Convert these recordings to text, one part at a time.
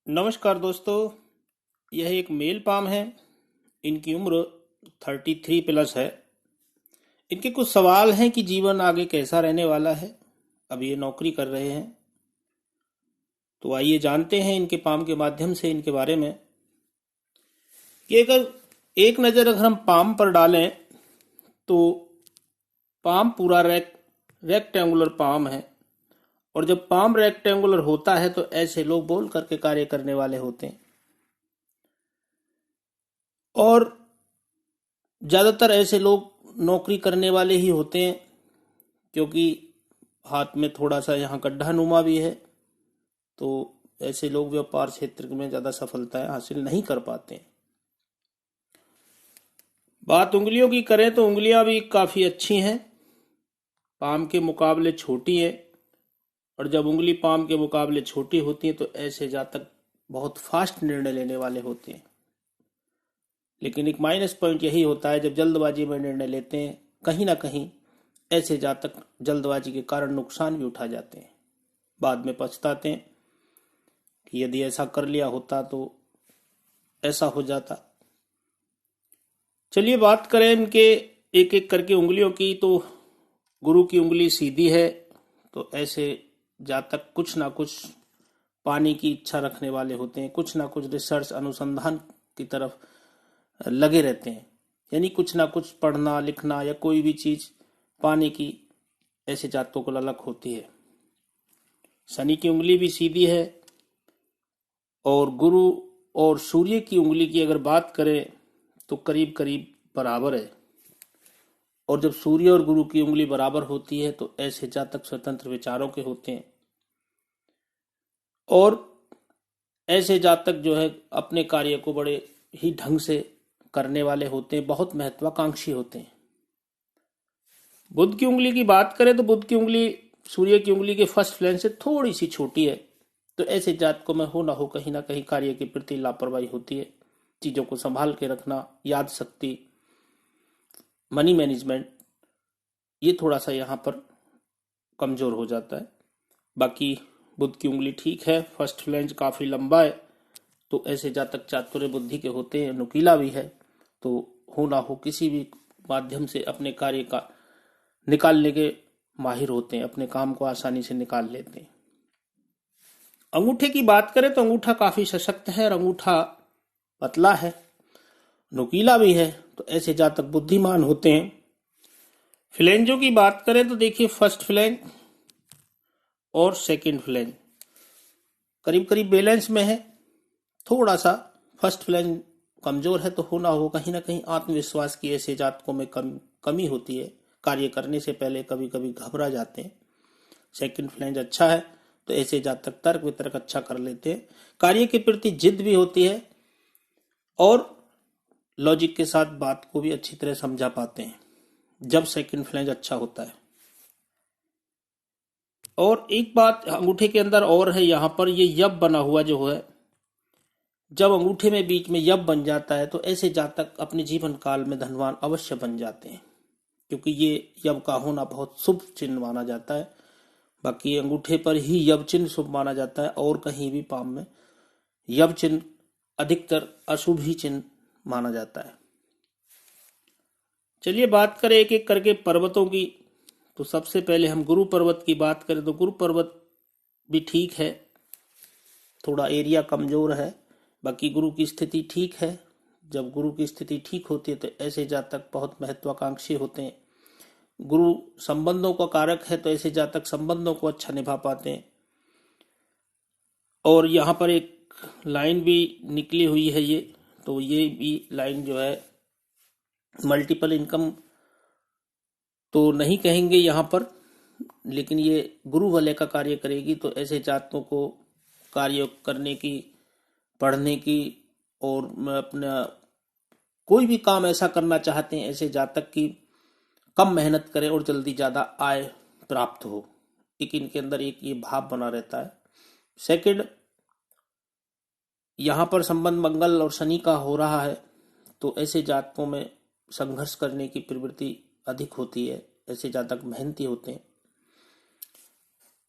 नमस्कार दोस्तों। यह एक मेल पाम है। इनकी उम्र 33 प्लस है। इनके कुछ सवाल हैं कि जीवन आगे कैसा रहने वाला है। अब ये नौकरी कर रहे हैं, तो आइए जानते हैं इनके पाम के माध्यम से इनके बारे में कि अगर एक नज़र अगर हम पाम पर डालें तो पाम पूरा रेक्टेंगुलर पाम है। और जब पाम रेक्टेंगुलर होता है तो ऐसे लोग बोल करके कार्य करने वाले होते हैं। और ज़्यादातर ऐसे लोग नौकरी करने वाले ही होते हैं, क्योंकि हाथ में थोड़ा सा यहाँ गड्ढा नुमा भी है, तो ऐसे लोग व्यापार क्षेत्र में ज़्यादा सफलताएं हासिल नहीं कर पाते हैं। बात उंगलियों की करें तो उंगलियां भी काफ़ी अच्छी हैं, पाम के मुकाबले छोटी है। और जब उंगली पाम के मुकाबले छोटी होती है तो ऐसे जातक बहुत फास्ट निर्णय लेने वाले होते हैं। लेकिन एक माइनस पॉइंट यही होता है, जब जल्दबाजी में निर्णय लेते हैं कहीं ना कहीं ऐसे जातक जल्दबाजी के कारण नुकसान भी उठा जाते हैं। बाद में पछताते हैं कि यदि ऐसा कर लिया होता तो ऐसा हो जाता। चलिए बात करें इनके एक एक करके उंगलियों की। तो गुरु की उंगली सीधी है, तो ऐसे जातक कुछ ना कुछ पाने की इच्छा रखने वाले होते हैं, कुछ ना कुछ रिसर्च अनुसंधान की तरफ लगे रहते हैं। यानी कुछ ना कुछ पढ़ना लिखना या कोई भी चीज पाने की ऐसे जातकों को ललक होती है। शनि की उंगली भी सीधी है। और गुरु और सूर्य की उंगली की अगर बात करें तो करीब करीब बराबर है। और जब सूर्य और गुरु की उंगली बराबर होती है तो ऐसे जातक स्वतंत्र विचारों के होते हैं। और ऐसे जातक जो है अपने कार्य को बड़े ही ढंग से करने वाले होते हैं, बहुत महत्वाकांक्षी होते हैं। बुध की उंगली की बात करें तो बुध की उंगली सूर्य की उंगली के फर्स्ट फ्लैंज से थोड़ी सी छोटी है। तो ऐसे जातकों में हो ना हो कहीं ना कहीं कार्य के प्रति लापरवाही होती है। चीजों को संभाल के रखना, याद शक्ति, मनी मैनेजमेंट, ये थोड़ा सा यहाँ पर कमजोर हो जाता है। बाकी बुध की उंगली ठीक है, फर्स्ट फ्लैंज काफी लंबा है, तो ऐसे जातक चातुर्य बुद्धि के होते हैं, नुकीला भी है। तो हो ना हो किसी भी माध्यम से अपने कार्य का निकालने के माहिर होते हैं, अपने काम को आसानी से निकाल लेते हैं। अंगूठे की बात करें तो अंगूठा काफी सशक्त है और अंगूठा पतला है, नुकीला भी है, तो ऐसे जातक बुद्धिमान होते हैं। फ्लैंजों की बात करें तो देखिए फर्स्ट फ्लैंज और सेकंड फ्लैंज करीब करीब बैलेंस में है। थोड़ा सा फर्स्ट फ्लैंज कमजोर है, तो होना हो कहीं ना कहीं आत्मविश्वास की ऐसे जातकों में कमी होती है। कार्य करने से पहले कभी कभी घबरा जाते हैं। सेकंड फ्लैंज अच्छा है, तो ऐसे जातक तर्क वितर्क अच्छा कर लेते हैं। कार्य के प्रति जिद भी होती है और लॉजिक के साथ बात को भी अच्छी तरह समझा पाते हैं जब सेकंड फ्लैंज अच्छा होता है। और एक बात अंगूठे के अंदर और है, यहाँ पर ये यब बना हुआ जो है, जब अंगूठे में बीच में यब बन जाता है तो ऐसे जातक अपने जीवन काल में धनवान अवश्य बन जाते हैं, क्योंकि ये यब का होना बहुत शुभ चिन्ह माना जाता है। बाकी अंगूठे पर ही यब चिन्ह शुभ माना जाता है और कहीं भी पाम में यब चिन्ह अधिकतर अशुभ ही चिन्ह माना जाता है। चलिए बात करें एक एक करके पर्वतों की। तो सबसे पहले हम गुरु पर्वत की बात करें तो गुरु पर्वत भी ठीक है, थोड़ा एरिया कमजोर है। बाकी गुरु की स्थिति ठीक है। जब गुरु की स्थिति ठीक होती है तो ऐसे जातक बहुत महत्वाकांक्षी होते हैं। गुरु संबंधों का कारक है, तो ऐसे जातक संबंधों को अच्छा निभा पाते हैं। और यहाँ पर एक लाइन भी निकली हुई है ये, तो ये भी लाइन जो है मल्टीपल इनकम तो नहीं कहेंगे यहाँ पर, लेकिन ये गुरु वलय का कार्य करेगी। तो ऐसे जातकों को कार्य करने की, पढ़ने की और अपना कोई भी काम ऐसा करना चाहते हैं ऐसे जातक की कम मेहनत करें और जल्दी ज्यादा आय प्राप्त हो, एक इनके अंदर एक ये भाव बना रहता है। सेकंड, यहाँ पर संबंध मंगल और शनि का हो रहा है, तो ऐसे जातकों में संघर्ष करने की प्रवृत्ति अधिक होती है। ऐसे जातक मेहनती होते हैं।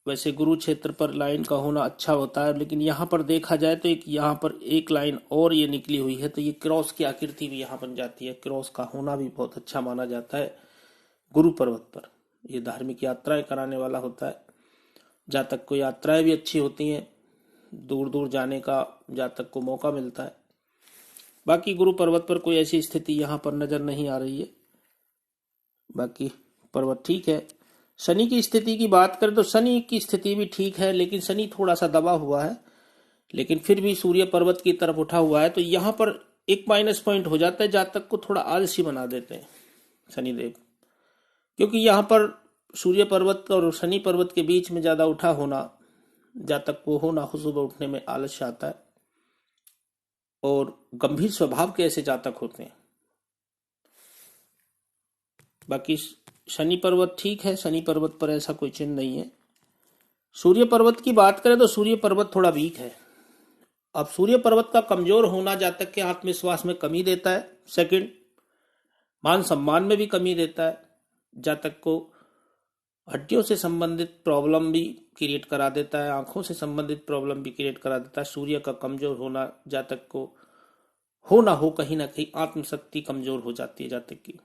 वैसे गुरु क्षेत्र पर लाइन का होना अच्छा होता है, लेकिन यहाँ पर देखा जाए तो यहाँ पर एक लाइन और ये निकली हुई है, तो ये क्रॉस की आकृति भी यहाँ बन जाती है। क्रॉस का होना भी बहुत अच्छा माना जाता है गुरु पर्वत पर। ये धार्मिक यात्राएं कराने वाला होता है। जातक को यात्राएं भी अच्छी होती हैं, दूर दूर जाने का जातक को मौका मिलता है। बाकी गुरु पर्वत पर कोई ऐसी स्थिति यहाँ पर नजर नहीं आ रही है। बाकी पर्वत ठीक है। शनि की स्थिति की बात करें तो शनि की स्थिति भी ठीक है, लेकिन शनि थोड़ा सा दबा हुआ है, लेकिन फिर भी सूर्य पर्वत की तरफ उठा हुआ है, तो यहाँ पर एक माइनस पॉइंट हो जाता है, जातक को थोड़ा आलसी बना देते हैं शनिदेव। क्योंकि यहाँ पर सूर्य पर्वत और शनि पर्वत के बीच में ज्यादा उठा होना, जातक को होना सुबह उठने में आलस्य आता है, और गंभीर स्वभाव के ऐसे जातक होते हैं। बाकी शनि पर्वत ठीक है, शनि पर्वत पर ऐसा कोई चिन्ह नहीं है। सूर्य पर्वत की बात करें तो सूर्य पर्वत थोड़ा वीक है। अब सूर्य पर्वत का कमजोर होना जातक के आत्मविश्वास में कमी देता है। सेकंड, मान सम्मान में भी कमी देता है। जातक को हड्डियों से संबंधित प्रॉब्लम भी क्रिएट करा देता है, आंखों से संबंधित प्रॉब्लम भी क्रिएट करा देता है। सूर्य का कमजोर होना जातक को हो ना हो कहीं ना कहीं आत्मशक्ति कमजोर हो जाती है जातक की।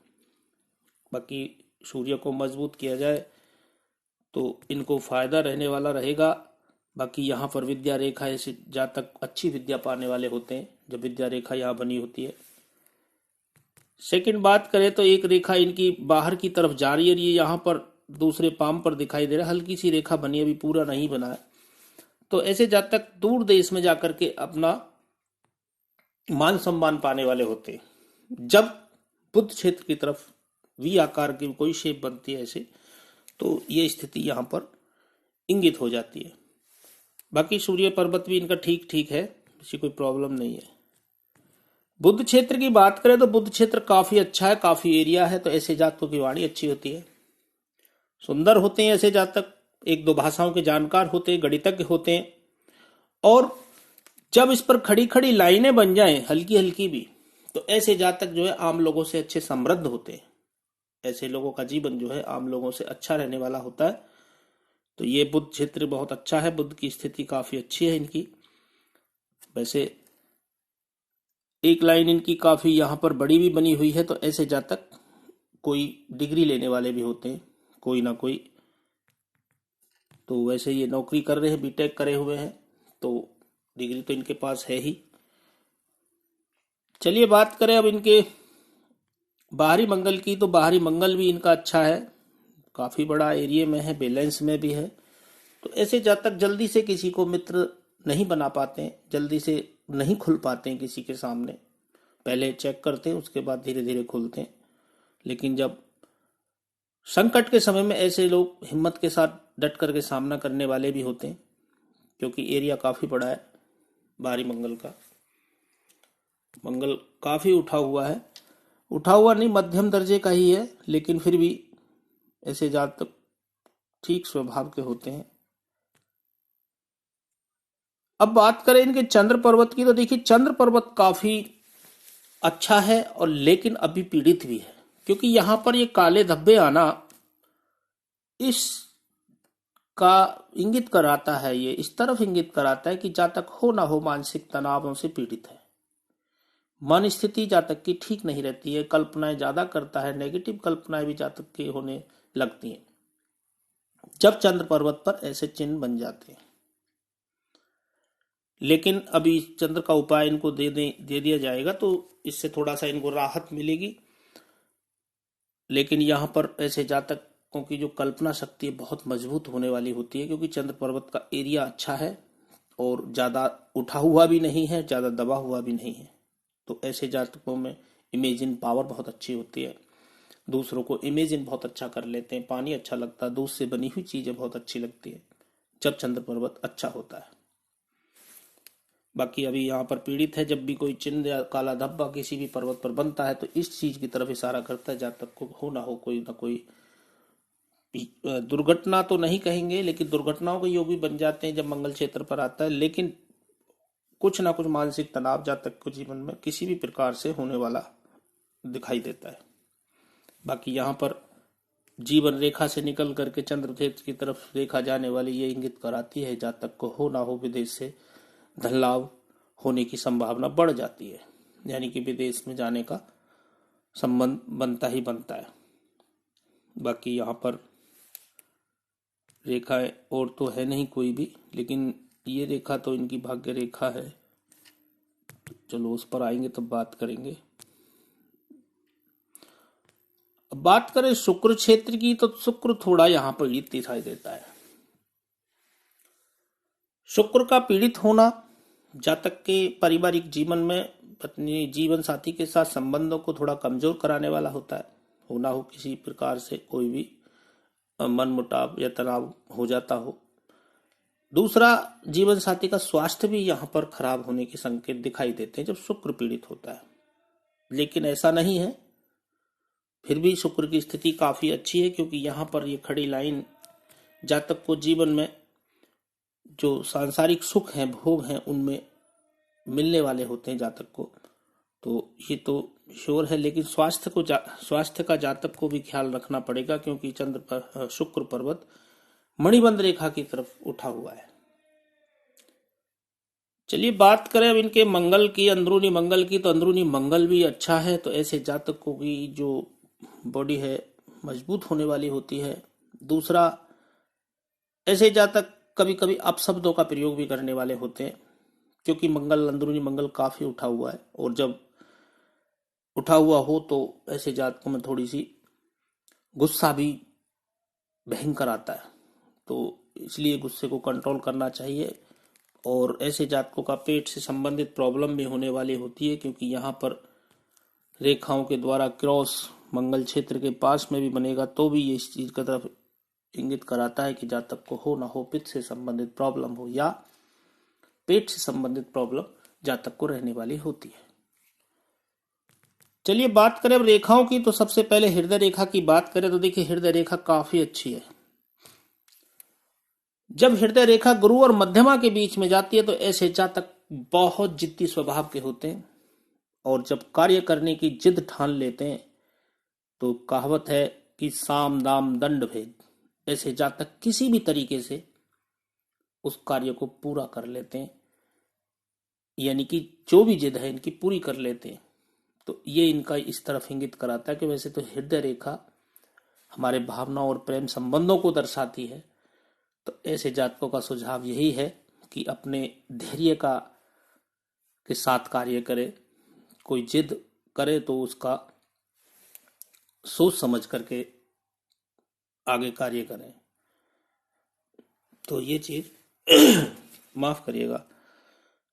बाकी सूर्य को मजबूत किया जाए तो इनको फायदा रहने वाला रहेगा। बाकी यहाँ पर विद्या रेखा ऐसे जातक अच्छी विद्या पाने वाले होते हैं जब विद्या रेखा यहाँ बनी होती है। सेकंड बात करें तो एक रेखा इनकी बाहर की तरफ जा रही है, ये यहाँ पर दूसरे पाम पर दिखाई दे रहा है, हल्की सी रेखा बनी, अभी पूरा नहीं बना है। तो ऐसे जातक दूर देश में जाकर के अपना मान सम्मान पाने वाले होते हैं। जब बुध क्षेत्र की तरफ वी आकार की कोई शेप बनती है ऐसे, तो ये स्थिति यहाँ पर इंगित हो जाती है। बाकी सूर्य पर्वत भी इनका ठीक ठीक है, किसी कोई प्रॉब्लम नहीं है। बुध क्षेत्र की बात करें तो बुध क्षेत्र काफी अच्छा है, काफी एरिया है, तो ऐसे जातकों की वाणी अच्छी होती है, सुंदर होते हैं ऐसे जातक, एक दो भाषाओं के जानकार होते हैं, गणितज्ञ होते हैं। और जब इस पर खड़ी खड़ी लाइनें बन जाएं हल्की हल्की भी, तो ऐसे जातक जो है आम लोगों से अच्छे समृद्ध होते हैं। ऐसे लोगों का जीवन जो है आम लोगों से अच्छा रहने वाला होता है। तो ये बुध क्षेत्र बहुत अच्छा है, बुध की स्थिति काफी अच्छी है इनकी। वैसे एक लाइन इनकी काफी यहाँ पर बड़ी भी बनी हुई है, तो ऐसे जातक कोई डिग्री लेने वाले भी होते हैं, कोई ना कोई। तो वैसे ये नौकरी कर रहे हैं, बीटेक करे हुए हैं, तो डिग्री तो इनके पास है ही। चलिए बात करें अब इनके बाहरी मंगल की, तो बाहरी मंगल भी इनका अच्छा है, काफी बड़ा एरिया में है, बैलेंस में भी है। तो ऐसे जातक जल्दी से किसी को मित्र नहीं बना पाते हैं, जल्दी से नहीं खुल पाते हैं किसी के सामने, पहले चेक करते हैं उसके बाद धीरे धीरे खुलते हैं। लेकिन जब संकट के समय में ऐसे लोग हिम्मत के साथ डट करके सामना करने वाले भी होते हैं, क्योंकि एरिया काफी बड़ा है बाहरी मंगल का। मंगल काफी उठा हुआ है, उठा हुआ नहीं मध्यम दर्जे का ही है, लेकिन फिर भी ऐसे जातक ठीक स्वभाव के होते हैं। अब बात करें इनके चंद्र पर्वत की, तो देखिए चंद्र पर्वत काफी अच्छा है, और लेकिन अभी पीड़ित भी है, क्योंकि यहां पर ये काले धब्बे आना इस का इंगित कराता है, ये इस तरफ इंगित कराता है कि जातक हो ना हो मानसिक तनावों से पीड़ित है। मन स्थिति जातक की ठीक नहीं रहती है, कल्पनाएं ज्यादा करता है, नेगेटिव कल्पनाएं भी जातक के होने लगती हैं जब चंद्र पर्वत पर ऐसे चिन्ह बन जाते हैं। लेकिन अभी चंद्र का उपाय इनको दे दिया जाएगा, तो इससे थोड़ा सा इनको राहत मिलेगी। लेकिन यहाँ पर ऐसे जातकों की जो कल्पना शक्ति है बहुत मजबूत होने वाली होती है, क्योंकि चंद्र पर्वत का एरिया अच्छा है और ज्यादा उठा हुआ भी नहीं है, ज्यादा दबा हुआ भी नहीं है। तो ऐसे जातकों में इमेजिन पावर बहुत अच्छी होती है, दूसरों को इमेजिन बहुत अच्छा कर लेते हैं, पानी अच्छा लगता है, दूध से बनी हुई चीजें बहुत अच्छी लगती है जब चंद्र पर्वत अच्छा होता है। बाकी अभी यहाँ पर पीड़ित है, जब भी कोई चिन्ह या काला धब्बा किसी भी पर्वत पर बनता है तो इस चीज की तरफ इशारा करता है जातक को हो ना कोई दुर्घटना तो नहीं कहेंगे, लेकिन दुर्घटनाओं के योग भी बन जाते हैं जब मंगल क्षेत्र पर आता है। लेकिन कुछ ना कुछ मानसिक तनाव जातक को जीवन में किसी भी प्रकार से होने वाला दिखाई देता है। बाकी यहाँ पर जीवन रेखा से निकल करके चंद्र क्षेत्र की तरफ रेखा जाने वाली ये इंगित कराती है जातक को हो ना हो विदेश से धन लाभ होने की संभावना बढ़ जाती है, यानी कि विदेश में जाने का संबंध बनता ही बनता है। बाकी यहाँ पर रेखाएं और तो है नहीं कोई भी, लेकिन ये रेखा तो इनकी भाग्य रेखा है। चलो उस पर आएंगे तब बात करेंगे। अब बात करें शुक्र क्षेत्र की, तो शुक्र थोड़ा यहाँ पर पीड़ित दिखाई देता है। शुक्र का पीड़ित होना जातक के पारिवारिक जीवन में पत्नी जीवन साथी के साथ संबंधों को थोड़ा कमजोर कराने वाला होता है। हो ना हो किसी प्रकार से कोई भी मनमुटाव या तनाव हो जाता हो। दूसरा, जीवन साथी का स्वास्थ्य भी यहाँ पर खराब होने के संकेत दिखाई देते हैं जब शुक्र पीड़ित होता है, लेकिन ऐसा नहीं है। फिर भी शुक्र की स्थिति काफी अच्छी है, क्योंकि यहाँ पर ये खड़ी लाइन जातक को जीवन में जो सांसारिक सुख हैं, भोग हैं, उनमें मिलने वाले होते हैं जातक को। तो ये तो श्योर है, लेकिन स्वास्थ्य का जातक को भी ख्याल रखना पड़ेगा, क्योंकि शुक्र पर्वत मणिबंध रेखा की तरफ उठा हुआ है। चलिए बात करें अब इनके मंगल की, अंदरूनी मंगल की। तो अंदरूनी मंगल भी अच्छा है, तो ऐसे जातकों की जो बॉडी है मजबूत होने वाली होती है। दूसरा, ऐसे जातक कभी कभी अपशब्दों का प्रयोग भी करने वाले होते हैं, क्योंकि मंगल, अंदरूनी मंगल काफी उठा हुआ है, और जब उठा हुआ हो तो ऐसे जातकों में थोड़ी सी गुस्सा भी भयंकर आता है, तो इसलिए गुस्से को कंट्रोल करना चाहिए। और ऐसे जातकों का पेट से संबंधित प्रॉब्लम भी होने वाली होती है, क्योंकि यहाँ पर रेखाओं के द्वारा क्रॉस मंगल क्षेत्र के पास में भी बनेगा, तो भी ये इस चीज की तरफ इंगित कराता है कि जातक को हो ना हो पित्त से संबंधित प्रॉब्लम हो या पेट से संबंधित प्रॉब्लम जातक को रहने वाली होती है। चलिए बात करें अब रेखाओं की। तो सबसे पहले हृदय रेखा की बात करें तो देखिए हृदय रेखा काफी अच्छी है। जब हृदय रेखा गुरु और मध्यमा के बीच में जाती है तो ऐसे जातक बहुत जिद्दी स्वभाव के होते हैं, और जब कार्य करने की जिद ठान लेते हैं तो कहावत है कि साम दाम दंड भेद, ऐसे जातक किसी भी तरीके से उस कार्य को पूरा कर लेते हैं, यानी कि जो भी जिद है इनकी पूरी कर लेते हैं। तो ये इनका इस तरफ इंगित कराता है कि वैसे तो हृदय रेखा हमारे भावना और प्रेम संबंधों को दर्शाती है, तो ऐसे जातकों का सुझाव यही है कि अपने धैर्य का के साथ कार्य करे। कोई जिद करे तो उसका सोच समझ करके आगे कार्य करें। तो ये चीज माफ करिएगा,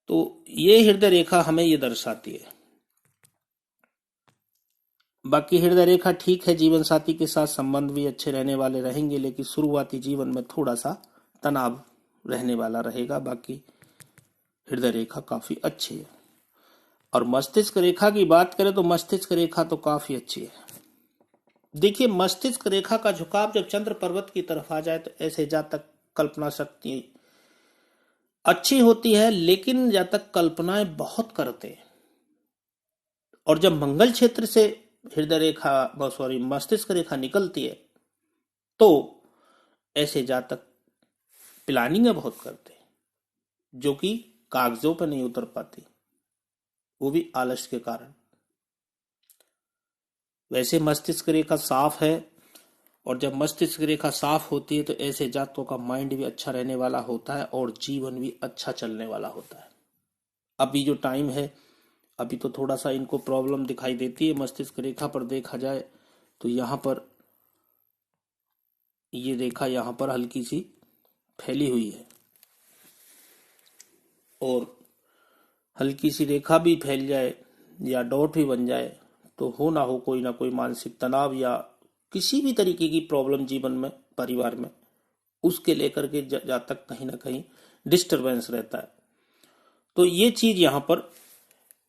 तो ये हृदय रेखा हमें ये दर्शाती है। बाकी हृदय रेखा ठीक है, जीवन साथी के साथ संबंध भी अच्छे रहने वाले रहेंगे, लेकिन शुरुआती जीवन में थोड़ा सा तनाव रहने वाला रहेगा। बाकी हृदय रेखा काफी अच्छी है। और मस्तिष्क रेखा की बात करें तो मस्तिष्क रेखा तो काफी अच्छी है। देखिए मस्तिष्क रेखा का झुकाव जब चंद्र पर्वत की तरफ आ जाए तो ऐसे जातक कल्पना शक्ति अच्छी होती है, लेकिन जातक कल्पनाएं बहुत करते हैं। और जब मंगल क्षेत्र से हृदय रेखा मस्तिष्क रेखा निकलती है तो ऐसे जातक प्लानिंग बहुत करते हैं, जो कि कागजों पर नहीं उतर पाती, वो भी आलस्य के कारण। वैसे मस्तिष्क रेखा साफ है, और जब मस्तिष्क रेखा साफ होती है तो ऐसे जातकों का माइंड भी अच्छा रहने वाला होता है और जीवन भी अच्छा चलने वाला होता है। अभी जो टाइम है, अभी तो थोड़ा सा इनको प्रॉब्लम दिखाई देती है। मस्तिष्क रेखा पर देखा जाए तो यहाँ पर ये रेखा यहाँ पर हल्की सी फैली हुई है, और हल्की सी रेखा भी फैल जाए या डॉट भी बन जाए तो हो ना हो कोई ना कोई मानसिक तनाव या किसी भी तरीके की प्रॉब्लम जीवन में, परिवार में, उसके लेकर के जातक कहीं ना कहीं डिस्टरबेंस रहता है। तो ये चीज यहाँ पर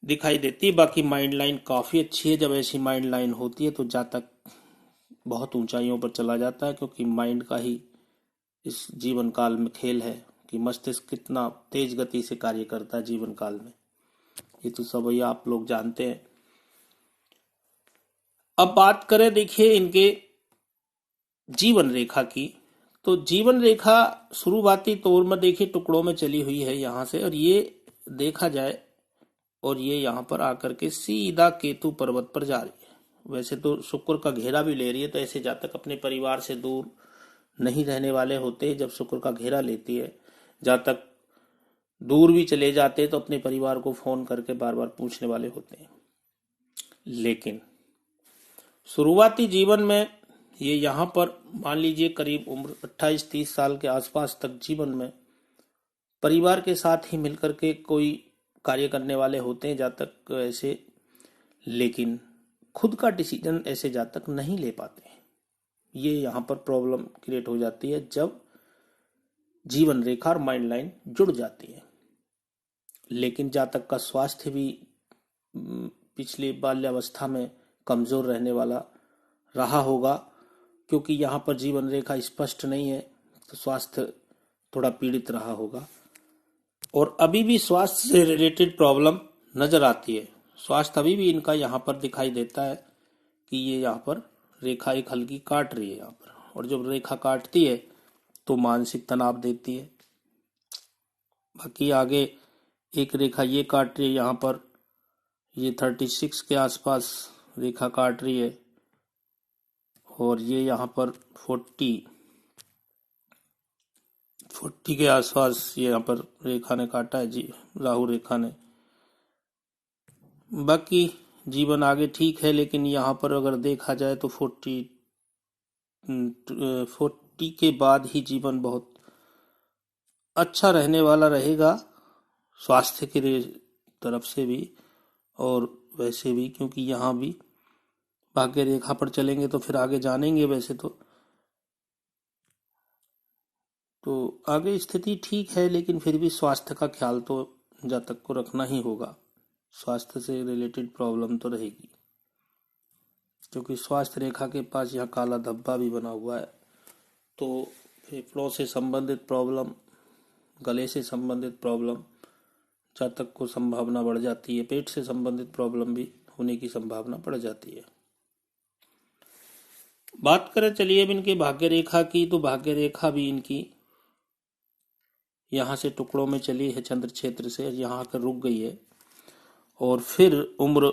दिखाई देती है। बाकी माइंड लाइन काफी अच्छी है। जब ऐसी माइंड लाइन होती है तो जातक बहुत ऊंचाइयों पर चला जाता है, क्योंकि माइंड का ही इस जीवन काल में खेल है कि मस्तिष्क कितना तेज गति से कार्य करता है जीवन काल में। ये तो सब ये आप लोग जानते हैं। अब बात करें देखिए इनके जीवन रेखा की, तो जीवन रेखा शुरुआती तौर में देखिए टुकड़ों में चली हुई है यहाँ से, और ये देखा जाए और ये यहाँ पर आकर के सीधा केतु पर्वत पर जा रही है। वैसे तो शुक्र का घेरा भी ले रही है, तो ऐसे जातक अपने परिवार से दूर नहीं रहने वाले होते। जब शुक्र का घेरा लेती है, जातक दूर भी चले जाते हैं तो अपने परिवार को फोन करके बार बार पूछने वाले होते हैं। लेकिन शुरुआती जीवन में ये यहाँ पर मान लीजिए करीब उम्र 28-30 साल के आसपास तक जीवन में परिवार के साथ ही मिलकर के कोई कार्य करने वाले होते हैं जातक ऐसे, लेकिन खुद का डिसीजन ऐसे जातक नहीं ले पाते हैं। ये यहाँ पर प्रॉब्लम क्रिएट हो जाती है जब जीवन रेखा और माइंड लाइन जुड़ जाती है। लेकिन जातक का स्वास्थ्य भी पिछली बाल्यावस्था में कमजोर रहने वाला रहा होगा, क्योंकि यहाँ पर जीवन रेखा स्पष्ट नहीं है, तो स्वास्थ्य थोड़ा पीड़ित रहा होगा। और अभी भी स्वास्थ्य से रिलेटेड प्रॉब्लम नजर आती है। स्वास्थ्य अभी भी इनका यहाँ पर दिखाई देता है कि ये यहाँ पर रेखा एक हल्की काट रही है यहाँ पर, और जब रेखा काटती है तो मानसिक तनाव देती है। बाकी आगे एक रेखा ये काट रही है यहाँ पर, ये 36 के आसपास रेखा काट रही है, और ये यहाँ पर 40 के आसपास ये यहाँ पर रेखा ने काटा है जी, राहु रेखा ने। बाकी जीवन आगे ठीक है, लेकिन यहाँ पर अगर देखा जाए तो 40 के बाद ही जीवन बहुत अच्छा रहने वाला रहेगा, स्वास्थ्य के तरफ से भी और वैसे भी, क्योंकि यहाँ भी भाग्य रेखा पर चलेंगे तो फिर आगे जानेंगे। वैसे तो आगे स्थिति ठीक है, लेकिन फिर भी स्वास्थ्य का ख्याल तो जातक को रखना ही होगा। स्वास्थ्य से रिलेटेड प्रॉब्लम तो रहेगी, क्योंकि स्वास्थ्य रेखा के पास यहाँ काला धब्बा भी बना हुआ है, तो फेफड़ों से संबंधित प्रॉब्लम, गले से संबंधित प्रॉब्लम जातक को संभावना बढ़ जाती है। पेट से संबंधित प्रॉब्लम भी होने की संभावना बढ़ जाती है। बात करें चलिए अब इनके भाग्य रेखा की, तो भाग्य रेखा भी इनकी यहाँ से टुकड़ों में चली है चंद्र क्षेत्र से, यहाँ आकर रुक गई है, और फिर उम्र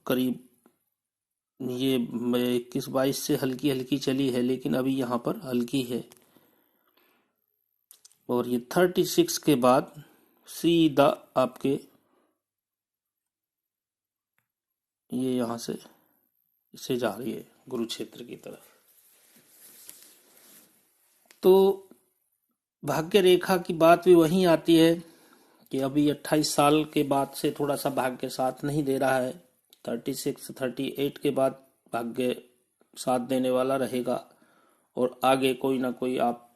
करीब ये 21-22 से हल्की हल्की चली है, लेकिन अभी यहाँ पर हल्की है, और ये 36 के बाद सीधा आपके ये यहाँ से जा रही है कुरुक्षेत्र की तरफ। तो भाग्य रेखा की बात भी वहीं आती है कि अभी 28 साल के बाद से थोड़ा सा भाग्य साथ नहीं दे रहा है। 36-38 के बाद भाग्य साथ देने वाला रहेगा, और आगे कोई ना कोई आप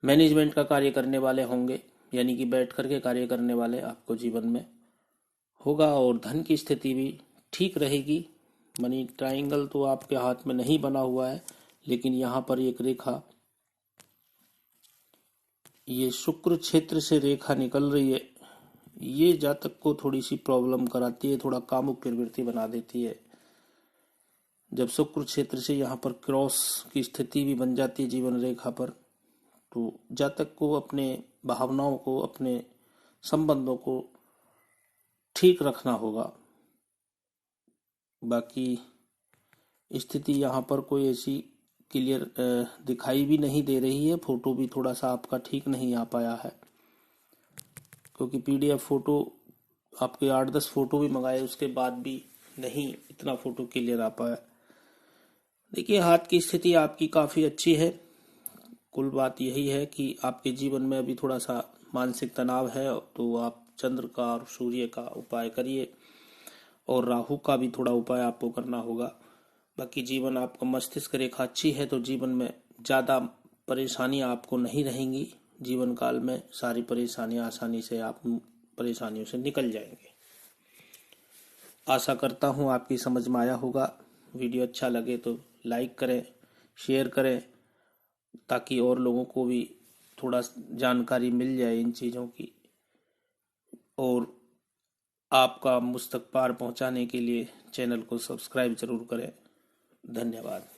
मैनेजमेंट का कार्य करने वाले होंगे, यानी कि बैठ करके कार्य करने वाले आपको जीवन में होगा, और धन की स्थिति भी ठीक रहेगी। मनी ट्रायंगल तो आपके हाथ में नहीं बना हुआ है, लेकिन यहाँ पर एक रेखा, ये शुक्र क्षेत्र से रेखा निकल रही है, ये जातक को थोड़ी सी प्रॉब्लम कराती है, थोड़ा कामुक प्रवृत्ति बना देती है। जब शुक्र क्षेत्र से यहाँ पर क्रॉस की स्थिति भी बन जाती है जीवन रेखा पर, तो जातक को अपने भावनाओं को, अपने संबंधों को ठीक रखना होगा। बाकी स्थिति यहाँ पर कोई ऐसी क्लियर दिखाई भी नहीं दे रही है। फोटो भी थोड़ा सा आपका ठीक नहीं आ पाया है, क्योंकि पीडीएफ फोटो आपके 8-10 फोटो भी मंगाए, उसके बाद भी नहीं इतना फोटो क्लियर आ पाया। देखिए हाथ की स्थिति आपकी काफी अच्छी है। कुल बात यही है कि आपके जीवन में अभी थोड़ा सा मानसिक तनाव है, तो आप चंद्र का और सूर्य का उपाय करिए, और राहु का भी थोड़ा उपाय आपको करना होगा। बाकी जीवन आपका मस्तिष्क रेखा अच्छी है, तो जीवन में ज्यादा परेशानियां आपको नहीं रहेंगी। जीवन काल में सारी परेशानियां आसानी से आप परेशानियों से निकल जाएंगे। आशा करता हूं आपकी समझ में आया होगा। वीडियो अच्छा लगे तो लाइक करें, शेयर करें, ताकि और लोगों को भी थोड़ा जानकारी मिल जाए इन चीज़ों की, और आपका मुझ तक पार पहुंचाने के लिए चैनल को सब्सक्राइब जरूर करें। धन्यवाद।